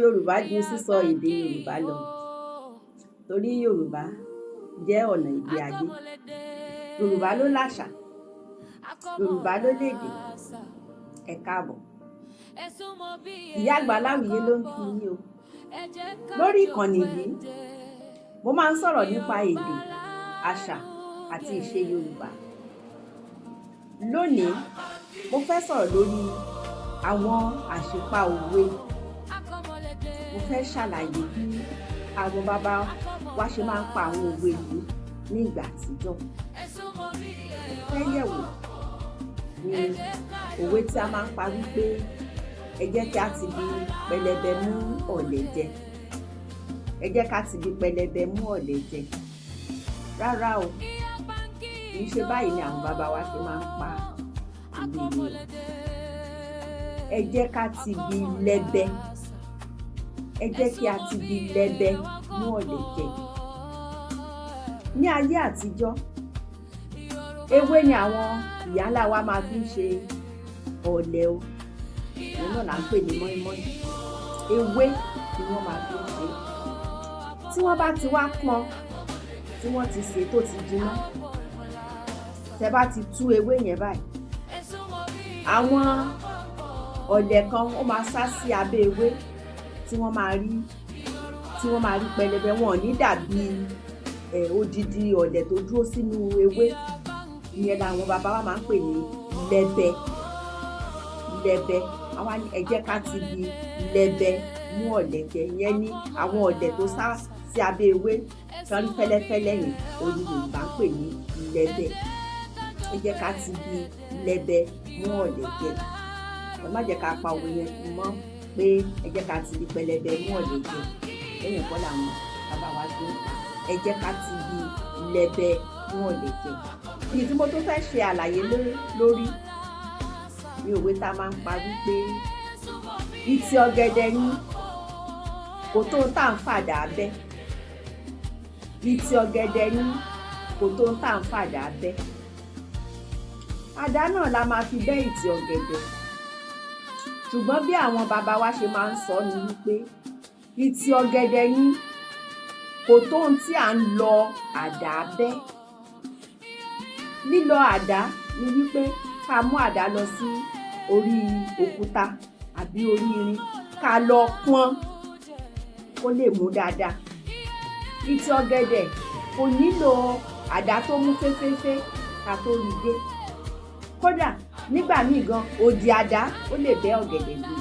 Yorùbá ju sísọ èdè Yorùbá lọ torí Yorùbá jẹ́ ọ̀nà ìgbé ayé. Yorùbá ló láṣà, Yorùbá ló lédè. Ẹ káàbọ̀. Ìyá àgbà Aláwìyé ló ń kí yín o. Lórí ìkànnì yìí, mo máa ń sọ̀rọ̀ nípa èdè, àṣà àti ìṣe Yorùbá. Lónìí, mo fẹ́ sọ̀rọ̀ lórí àwọn àṣìpa òwe. Mo fẹ́ ṣàlàyé bí àwọn bàbá wa ṣe máa ń pa àwọn òwe yìí ní ìgbà àtijọ́. Mo fẹ́ yẹ̀wò ní òwe tí a máa ń pa wípé ẹ jẹ́ kí a ti di pẹlẹbẹ mú ọ̀lẹ jẹ. Ẹ jẹ́ ká ti di pẹlẹbẹ mú ọ̀lẹ jẹ. Rárá o, kì í ṣe báyìí ni àwọn bàbá wa ṣe máa ń pa òwe yìí. Ẹ jẹ́ ká ti di lẹ́bẹ. Ẹ jẹ́ kí a ti di lẹ́bẹ mú ọ̀lẹ jẹ. Ní ayé àtijọ́, ewé ni àwọn ìyá ńlá wa máa fi ń ṣe ọ̀lẹ o. Òun náà là ń pè ní mọ́ínmọ́ín. Ewé ni wọ́n máa fi ń ṣe. Tí wọ́n bá ti wá pọ́n, tí wọ́n ti sè tó ti jiná, tẹ́ bá ti tú ewé yẹn báyìí, àwọn ọ̀lẹ kan ó máa sá sí abẹ́ ewé tí wọ́n máa rí pẹlẹbẹ. Wọn ò ní dàbí odidi ọ̀lẹ tó dúró sínú ewé. Ìyẹn làwọn bàbá wa máa ń pè ní lẹ́bẹ. Lẹ́bẹ. Àwa ní ẹ jẹ́ ká ti di lẹ́bẹ mú ọ̀lẹ jẹ. Ìyẹn ní àwọn ọ̀lẹ tó sá sí abẹ́ ewé kan rí fẹ́lẹ́fẹ́lẹ́ yẹn, òun Yorùbá ń pè ní lẹ́bẹ. Ẹ jẹ́ ká ti di lẹ́bẹ mú ọ̀lẹ jẹ. Ẹ má jẹ́ ká pa òwe yẹn mọ́ pé ẹ jẹ́ ká ti di pẹlẹbẹ mú ọ̀lẹ jẹ. Lẹ́yìn kọ́ làwọn bàbá wa tó ń pa. Ẹ jẹ́ ká ti di lẹ́bẹ mú ọ̀lẹ jẹ. Èyí tí mo tún fẹ́ ṣe àlàyé lórí ní òwe tá a máa ń pa wípé ìtì ọ̀gẹ̀dẹ̀ yín kò tó ń tà ń fàdà bẹ́. Ìtì ọ̀gẹ̀dẹ̀ yín kò tó ń tà ń fàdà bẹ́. Àdá náà la máa fi bẹ́ ìtì ọ̀gẹ̀dẹ̀. Ṣùgbọ́n bí àwọn bàbá wa ṣe máa ń sọ ni wípé ìtì ọ̀gẹ̀dẹ̀ yín kò tó ń tí à ń lọ àdá bẹ́. Lílọ àdá ni wípé ká mú àdá lọ sí orí òkúta àbí orí irin ká lọ pọ́n kó lè mú dáadáa. Ìtì ọ̀gẹ̀dẹ̀ kò nílò àdá tó mú féféfé ká tó rí gé. Kódà nígbà míì gan òdì àdá ó lè bẹ́ ọ̀gẹ̀dẹ̀ gbé.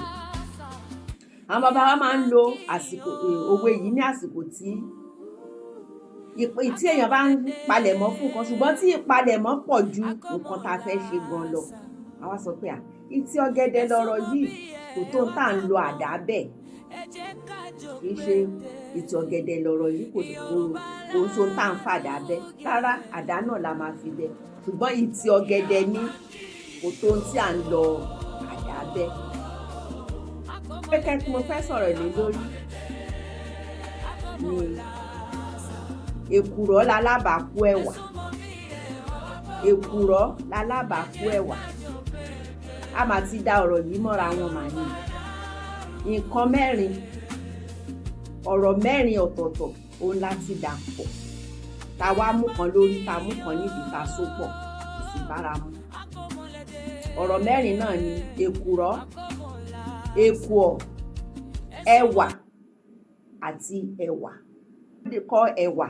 Àwọn bàbá wa máa ń lo òwe yìí ní àsìkò tí èèyàn bá ń palẹ̀mọ́ fún nǹkan, ṣùgbọ́n tí ìpalẹ̀mọ́ pọ̀ ju nǹkan tá a fẹ́ ṣe gan lọ. Àwa sọ pé ìtì ọ̀gẹ̀dẹ̀ lọ̀rọ̀ yìí kò tó ń tà ń lo àdá bẹ́ẹ̀. Kì í ṣe ìtì ọ̀gẹ̀dẹ̀ lọ̀rọ̀ yìí kò tó ń tà ń fàdá bẹ́. Rárá, àdá náà la máa fi bẹ́. Ṣùgbọ́n ìtì ọ̀gẹ̀dẹ̀ ní kò tó ń tí à ń lọ àdá bẹ́. Pẹ́kẹ́ tí mo fẹ́ sọ̀rọ̀ lé lórí ni èkùrọ́ lálábàákú ẹ̀wà. Èkùrọ́ lálábàákú ẹ̀wà. A máa ti da ọ̀rọ̀ yìí mọ́ra wọn mà ní. Nǹkan mẹ́rin, ọ̀rọ̀ mẹ́rin ọ̀tọ̀ọ̀tọ̀ òun láti dà pọ̀. Ta wá mú kan lórí, ta mú kan nídìí, ta so pọ̀, kò sì bára mu. Ọ̀rọ̀ mẹ́rin náà ni èkùrọ́, èkùọ̀, ẹ̀wà àti ẹ̀wà. Wọ́n kọ ẹ̀wà,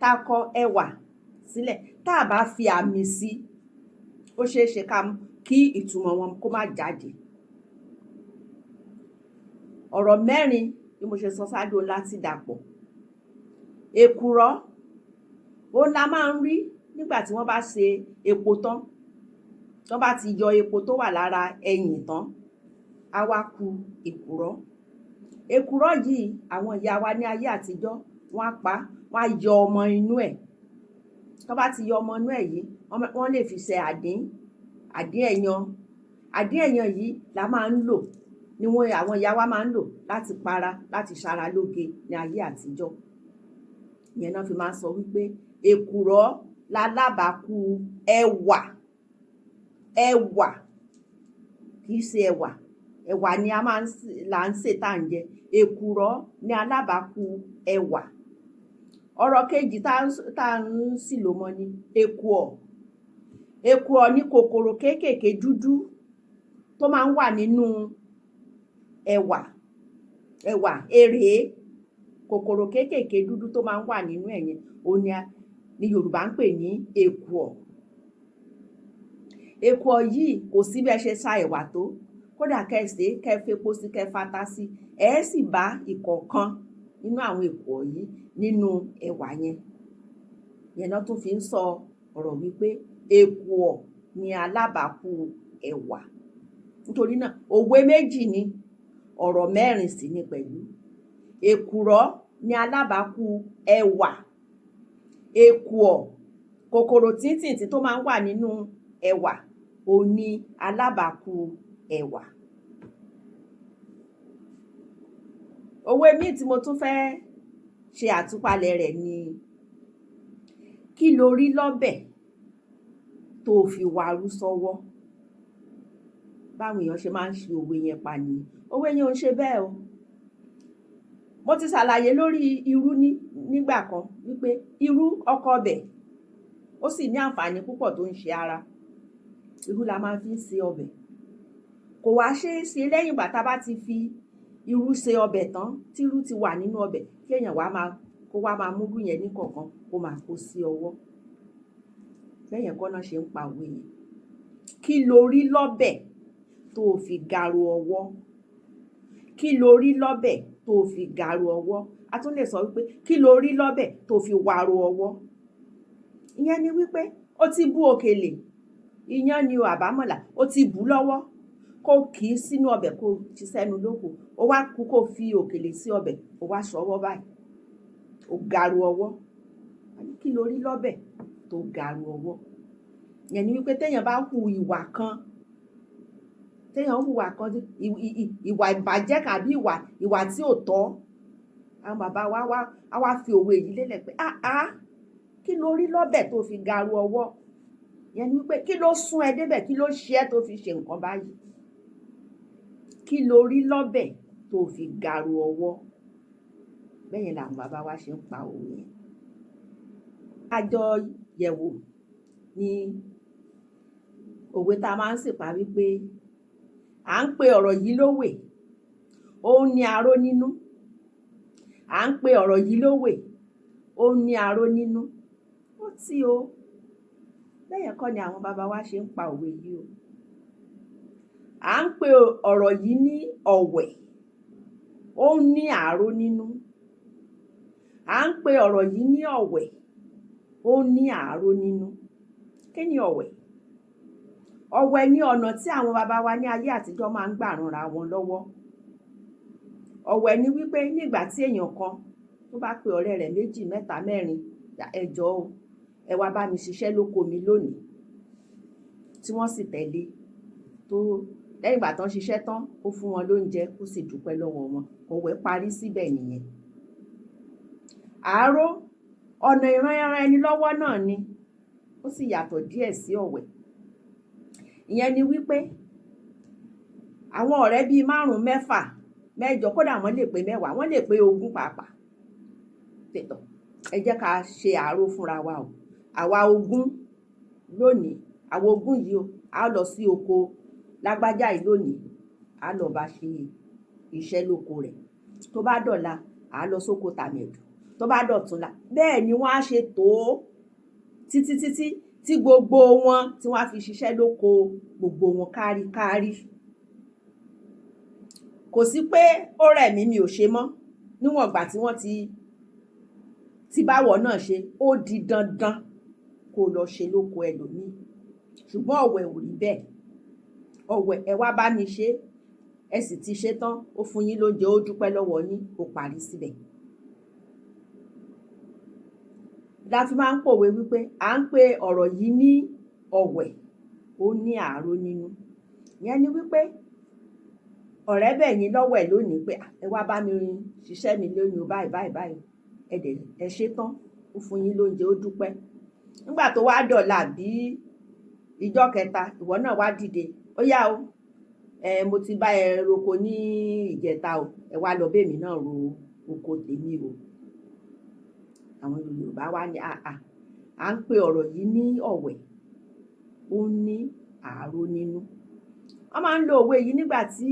tá kọ ẹ̀wà sílẹ̀, tá a bá fi àmì sí, ó ṣeé ṣe kí ìtumọ̀ wọn kó má jáde. Ọ̀rọ̀ mẹ́rin bí mo ṣe sọ ṣáájú láti dàpọ̀. Èkùrọ́ òun la máa ń rí nígbà tí wọ́n bá ṣe epo tán. Tí wọ́n bá ti yọ epo tó wà lára ẹyìn tán, á wá ku èkùrọ́. Èkùrọ́ yìí àwọn ìyá wa ní ayé àtijọ́ wọ́n á pa, wọ́n á yọ ọmọ inú ẹ̀. Tí wọ́n bá ti yọ ọmọ inú ẹ̀ yìí, wọ́n lè fi ṣe àdín ẹ̀yàn. Àdín ẹ̀yàn yìí la máa ń lò, ni àwọn ìyá wa máa ń lò láti para, láti ṣara lóge ní ayé àtijọ́. Ìyẹn náà fi máa ń sọ wípé èkùrọ́ lálábàákú ẹ̀wà. Ẹ̀wà kì í ṣe ẹ̀wà. ẹ̀wà ni a máa là ń sè tá à ń jẹ. Èkùrọ́ ni alábàákú ẹ̀wà. Ọ̀rọ̀ kejì tá à ń sì lò mọ́ ni èkùọ̀. Èkùọ̀ ni kòkòrò kéékèèké dúdú tó máa ń wà nínú ẹ̀wà. Ẹ̀wà èrèé, kòkòrò kéékèèké dúdú tó máa ń wà nínú ẹ̀ yẹn, òun ni Yorùbá ń pè ní èkùọ̀. Èkùọ̀ yìí kò sí bí ẹ ṣe sa ẹ̀wà tó, kódà kẹ́ ẹ sè é, kẹ́ ẹ fepo sí, kẹ́ ẹ fata sí, ẹ sì bá ìkọ̀ọ̀kan nínú àwọn èkùọ̀ yìí nínú ẹ̀wà yẹn. Ìyẹn náà tún fi ń sọ ọ̀rọ̀ wípé èkùọ̀ ni alábàákú ẹ̀wà. Nítorí náà òwe méjì ni, ọ̀rọ̀ mẹ́rin sì ni pẹ̀lú. Èkùrọ́ ni alábàákú ẹ̀wà. Èkùọ̀, kòkòrò tíntìntín tó máa ń wà nínú ẹ̀wà, òun ni alábàákú ẹ̀wà. Òwe míì tí mo tún fẹ́ ṣe àtúpalẹ̀ rẹ̀ ni kí lo rí lọ́bẹ̀ tó fi warú sọ́wọ́. Báwọn èèyàn ṣe máa ń ṣe òwe yẹn pa nìyẹn. Òwe yẹn ò ń ṣe bẹ́ẹ̀ o. Mo ti ṣàlàyé lórí irú nígbà kan wípé irú ọkọ ọbẹ̀ ó sì ní àǹfààní púpọ̀ tó ń ṣe ara. Irú la máa fi ń se ọbẹ̀. Kò wá ṣe é ṣe lẹ́yìn ìgbà tá a bá ti fi irú se ọbẹ̀ tán, tí irú ti wà nínú ọbẹ̀, kí èèyàn kó wá máa mú irú yẹn ní kọ̀ọ̀kan kó máa kó sí ọwọ́. Bẹ́yẹn kọ́ náà ṣe ń pa òwe yẹn. Kí lo rí lọ́bẹ̀ tó fi garu ọwọ́? Kí lo rí lọ́bẹ̀ tó fi garu ọwọ́? A tún lè sọ wípé kí lo rí lọ́bẹ̀ tó fi waru ọwọ́? Ìyẹn ni wípé ó ti bú òkèlè, iyán ni o àbámọ̀là, ó ti bù lọ́wọ́, kó kì í sínú ọbẹ̀, kó ti sẹ́nu lóko, ó wá kú kó fi òkèlè sí ọbẹ̀, ó wá ṣọwọ́ báyìí, ó garu ọwọ́. Kí lo rí lọ́bẹ̀ tó garu ọwọ́? Ìyẹn ni wípé téèyàn bá hu ìwà kan, ìwà ìbàjẹ́ tàbí ìwà tí ò tọ́, àwọn bàbá wa wá fi òwe yìí lélẹ̀ pé kí lo rí lọ́bẹ̀ tó fi garu ọwọ́? Ìyẹn ni wípé kí ló sún ẹ débẹ̀, kí ló ṣe ẹ́ tó fi ṣe nǹkan báyìí? Kí lo rí lọ́bẹ̀ tó fi garu ọwọ́? Bẹ́yẹn làwọn bàbá wa ṣe ń pa òwe yẹn. Àjọ yẹ̀wò ni òwe tá a máa ń sì pa wípé à ń pe ọ̀rọ̀ yìí lówè, ó ní aró nínú. À ń pe ọ̀rọ̀ yìí lówè, ó ní aró nínú. Ó tí o. Bẹ́yẹn kọ́ ni àwọn bàbá wa ṣe ń pa òwe yìí o. À ń pe ọ̀rọ̀ yìí ní ọ̀wẹ̀, ó ní aró nínú. À ń pe ọ̀rọ̀ yìí ní ọ̀wẹ̀, ó ní aró nínú. Kí ni ọ̀wẹ̀? Ọ̀wẹ̀ ni ọ̀nà tí àwọn bàbá wa ní ayé àtijọ́ máa ń gbà ranra wọn lọ́wọ́. Ọ̀wẹ̀ ni wípé nígbà tí èèyàn kan tó bá pe ọ̀rẹ́ rẹ̀ 2, 3, 4, ẹ jọ̀ọ́ o, ẹ wá bá mi ṣiṣẹ́ lóko mi lónìí, tí wọ́n sì tẹ̀lé, tó lẹ́yìn ìgbà tán ṣiṣẹ́ tán, ó fún wọn lóúnjẹ, ó sì dúpẹ́ lọ́wọ́ wọn. Ọ̀wẹ̀ parí síbẹ̀ nìyẹn. Àáró, ọ̀nà ìran ẹni lọ́wọ́ náà ni, ó sì yàtọ̀ díẹ̀ sí ọ̀wẹ̀. Ìyẹn ni wípé àwọn ọ̀rẹ́ bíi 5, 6, 8, kódà wọ́n lè pé 10, wọ́n lè pé 20 pàápàá. Tẹ̀tọ̀, ẹ jẹ́ ká ṣe àáró fúnra wa o. Àwa 20 lónìí, àwọn 20 yìí o, a lọ sí oko lágbájá yìí lónìí, a lọ bá ṣe iṣẹ́ lóko rẹ̀. Tó bá dọ̀la, a lọ sóko tàmẹ̀dù. Tó bá dọ̀túnla, bẹ́ẹ̀ ni wọ́n á ṣe tó títí tí gbogbo wọn tí wọ́n á fi ṣiṣẹ́ lóko gbogbo wọn kárí. Kò sí pé ó rẹ̀ mí, mi ò ṣe mọ́. Níwọ̀n ìgbà tí wọ́n ti báwọ̀ náà ṣe, ó di dandan kó lọ ṣe lóko ẹlòmíì. Ṣùgbọ́n ọ̀wẹ̀ ò rí bẹ́ẹ̀. Ọ̀wẹ̀, ẹ wá bá mi ṣe, ẹ sì ti ṣe tán, ó fún yín lóúnjẹ, ó dúpẹ́ lọ́wọ́ yín, ó parí síbẹ̀. La fi máa ń pòwe wípé à ń pe ọ̀rọ̀ yìí ní ọ̀wẹ̀, ó ní àáró nínú. Ìyẹn ni wípé ọ̀rẹ́ bẹ̀ yín lọ́wẹ̀ lónìí pé ẹ wá bá mi ṣiṣẹ́ mi lónìí báyìí, ẹ ṣe tán, ó fún yín lóúnjẹ, ó dúpẹ́. Nígbà tó wá dọ̀la bí ìjọ́ kẹta, ìwọ náà wá dìde, ó yá o, mo ti bá ẹ roko ní ìjẹta o, ẹ wá lọ bẹ́ẹ̀ mi náà ro oko tèmi o. Àwọn Yorùbá wá ní à ń pe ọ̀rọ̀ yìí ní ọ̀wẹ̀, ó ní àáró nínú. Wọ́n máa ń lo òwe yìí nígbà tí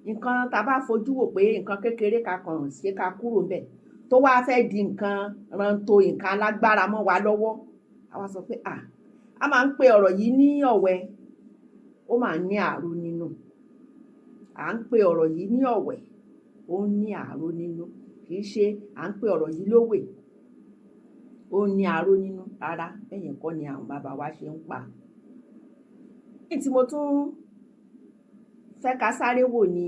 nǹkan tá bá fojú wò pé nǹkan kékeré ká kàn ṣe ká kúrò ńbẹ̀ tó wá fẹ́ di nǹkan ranto, nǹkan alágbára mọ́ wa lọ́wọ́. A wá sọ pé a máa ń pe ọ̀rọ̀ yìí ní ọ̀wẹ̀, ó máa ń ní àáró nínú. À ń pe ọ̀rọ̀ yìí ní ọ̀wẹ̀, ó ní àáró nínú. Kì í ṣe à ń pe ọ̀rọ̀ yìí lówè, ó ní àáró nínú. Rárá, bẹ́yẹn kọ́ ni àwọn bàbá wa ṣe ń pa. Ní tí mo tún fẹ́ ká sáré wò ni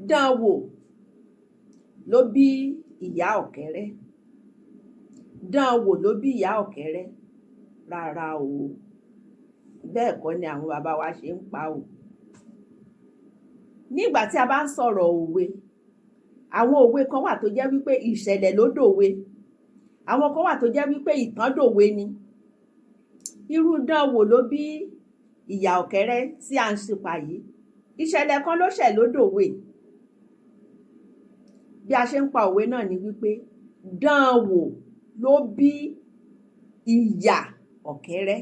Dánwò ló bí ìyá ọ̀kẹ́rẹ́. Dánwò ló bí ìyá ọ̀kẹ́rẹ́. Rárá o, bẹ́ẹ̀ kọ́ ni àwọn bàbá wa ṣe ń pa o. Nígbà tí a bá ń sọ̀rọ̀ òwe, àwọn òwe kan wà tó jẹ́ wípé ìṣẹ̀lẹ̀ ló dòwe, àwọn kan wà tó jẹ́ wípé ìtàn dòwe ni. Irú Dánwò ló bí ìyá ọ̀kẹ́rẹ́ tí à ń ṣìpa yìí, ìṣẹ̀lẹ̀ kan ló ṣẹ̀ ló dòwe. Bí a ṣe ń pa òwe náà ni wípé Dánwò ló bí ìyá ọ̀kẹ́rẹ́.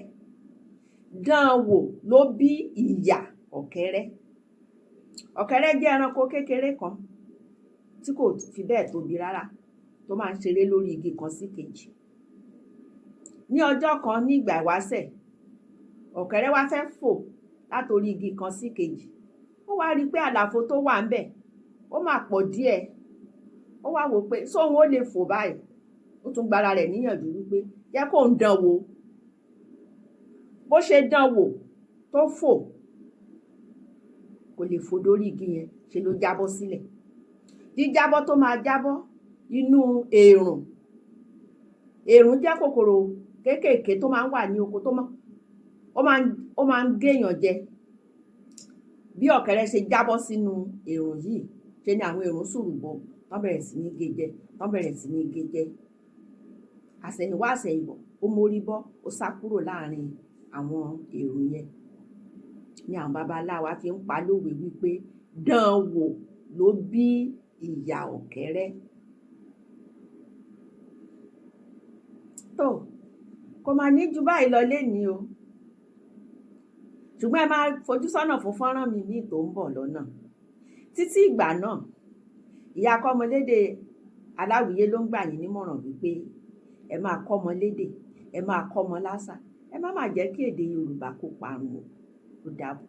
Dánwò ló bí ìyá ọ̀kẹ́rẹ́. Ọ̀kẹ́rẹ́ jẹ́ ẹranko kékeré kan tí kò fi bẹ́ẹ̀ tóbi rárá, tó máa ń ṣeré lórí igi kan sí kejì. Ní ọjọ́ kan ní ìgbà ìwáṣẹ̀, ọ̀kẹ́rẹ́ wá fẹ́ fò látorí igi kan sí kejì. Ó wá rí pé àlàfo tó wà ńbẹ̀ ó máa pọ̀ díẹ̀. Ó wá wò pé sóhun ó lè fò báyìí. Ó tún gbára rẹ̀ níyànjú wípé jẹ́ kó ń dán wò. Bó ṣe dán wò tó fò, kò lè fò dórí igi yẹn, ṣe ló jábọ́ sílẹ̀. Jíjábọ́ tó máa jábọ́ inú èrùn. Èrùn jẹ́ kòkòrò kéékèèké tó máa ń wà ní oko, ó máa ń géèyàn jẹ. Bí ọ̀kẹ́rẹ́ ṣe jábọ́ sínú èrùn yìí, ṣe ni àwọn èrùn sùrùbọ̀, wọ́n bẹ̀rẹ̀ sí ní gé jẹ, wọ́n bẹ̀rẹ̀ sí ní gé jẹ. Àsẹ̀yìnwá àsẹ̀yìnbọ̀, ó mórí bọ́, ó sá kúrò láàrin àwọn èrùn yẹn. Ni àwọn babaláwa fi ń pa lówe wípé Dánwò ló bí ìyá ọ̀kẹ́rẹ́. Tó, kò máa ní ju báyìí lọ lénìí o. Ṣùgbọ́n ẹ máa fojú sọ́nà fún fọ́nrán mi míì tó ń bọ̀ lọ́nà. Títí ìgbà náà, ìyá Kọ́mọlédè Aláwìyé ló ń gbà yín nímọ̀ràn wípé ẹ máa kọ́mọ lédè, ẹ máa kọ́mọ lásà, ẹ má jẹ́ kí èdè Yorùbá kó parun o. Ó dàbọ̀.